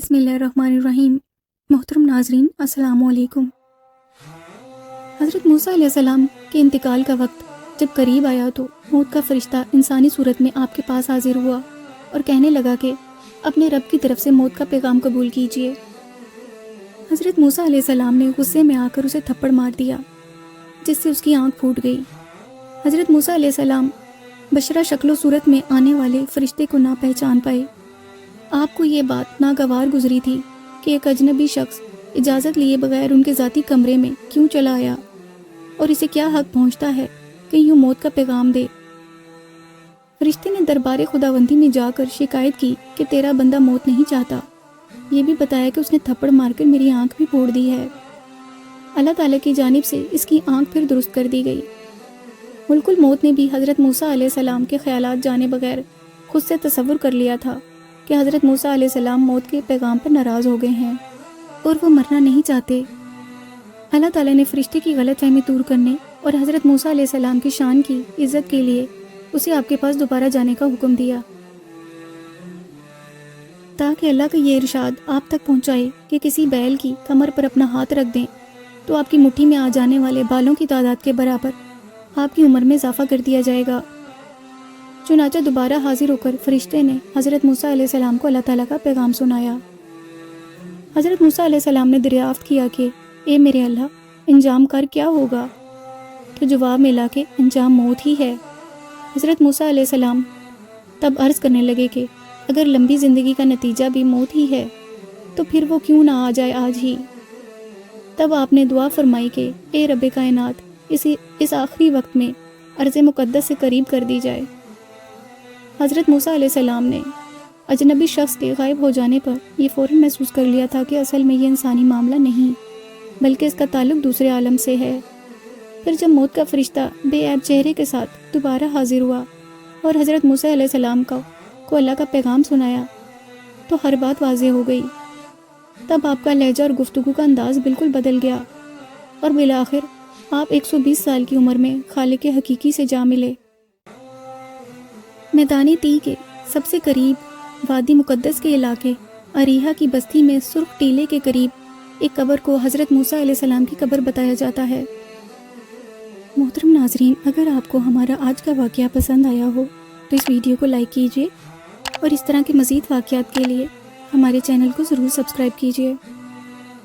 बिस्मिल्लाहिर्रहमानिर्रहीम। मोहतरम नाजरीन, अस्सलाम वालेकुम। हज़रत मूसा अलैहिस्सलाम के इंतकाल का वक्त जब करीब आया तो मौत का फरिश्ता इंसानी सूरत में आपके पास हाजिर हुआ और कहने लगा कि अपने रब की तरफ से मौत का पैगाम कबूल कीजिए। हज़रत मूसा अलैहिस्सलाम ने गुस्से में आकर उसे थप्पड़ मार दिया, जिससे उसकी आंख फूट गई। हज़रत मूसा अलैहिस्सलाम बशरा शक्लो सूरत में आने वाले फरिश्ते को ना पहचान पाए। आपको ये बात नागवार गुजरी थी कि एक अजनबी शख्स इजाज़त लिए बगैर उनके ज़ाती कमरे में क्यों चला आया और इसे क्या हक पहुंचता है कि यूँ मौत का पैगाम दे। फरिश्ते ने दरबार खुदावंदी में जाकर शिकायत की कि तेरा बंदा मौत नहीं चाहता। ये भी बताया कि उसने थप्पड़ मारकर मेरी आंख भी फोड़ दी है। अल्लाह ताला की जानिब से इसकी आंख फिर दुरुस्त कर दी गई। मुल्कुल मौत ने भी हज़रत मूसा अलैहिस्सलाम के ख्यालात जाने बगैर खुद से तसव्वुर कर लिया था कि हज़रत मूसा अलैहिस्सलाम मौत के पैगाम पर नाराज़ हो गए हैं और वो मरना नहीं चाहते। अल्लाह ताला ने फरिश्ते की गलतफहमी दूर करने और हज़रत मूसा अलैहिस्सलाम की शान की इज़्ज़त के लिए उसे आपके पास दोबारा जाने का हुक्म दिया, ताकि अल्लाह का ये इरशाद आप तक पहुँचाए कि किसी बैल की कमर पर अपना हाथ रख दें तो आपकी मुट्ठी में आ जाने वाले बालों की तादाद के बराबर आपकी उम्र में इजाफा कर दिया जाएगा। चुनाचा दोबारा हाजिर होकर फरिश्ते ने हज़रत मूसा अलैहिस्सलाम को अल्लाह ताला का पैगाम सुनाया। हज़रत मूसा अलैहिस्सलाम ने दरियाफ्त किया कि ए मेरे अल्लाह, इंजाम कर क्या होगा? तो जवाब मिला कि अंजाम मौत ही है। हज़रत मूसा अलैहिस्सलाम तब अर्ज़ करने लगे कि अगर लंबी ज़िंदगी का नतीजा भी मौत ही है तो फिर वो क्यों ना आ जाए आज ही। तब आपने दुआ फरमाई कि ए रब्बे कायनात, इस आखिरी वक्त में अर्ज़ मुक़द्दस से करीब कर दी जाए। हज़रत मूसा अलैहिस्सलाम ने अजनबी शख्स के गायब हो जाने पर यह फ़ौरन महसूस कर लिया था कि असल में ये इंसानी मामला नहीं, बल्कि इसका ताल्लुक़ दूसरे आलम से है। फिर जब मौत का फरिश्ता बेऐब चेहरे के साथ दोबारा हाजिर हुआ और हज़रत मूसा अलैहिस्सलाम को अल्लाह का पैगाम सुनाया तो हर बात वाज़ेह हो गई। तब आपका लहजा और गुफ्तगू का अंदाज़ बिल्कुल बदल गया और बिलाखिर आप 120 साल की उम्र में खालिक हकीकी से जा मिले। मैदानी ती के सबसे करीब वादी मुक़द्दस के इलाके अरीहा की बस्ती में सुर्ख टीले के करीब एक कब्र को हज़रत मूसा अलैहिस्सलाम की कब्र बताया जाता है। मोहतरम नाजरीन, अगर आपको हमारा आज का वाक़या पसंद आया हो तो इस वीडियो को लाइक कीजिए और इस तरह के मज़ीद वाक़यात के लिए हमारे चैनल को ज़रूर सब्सक्राइब कीजिए।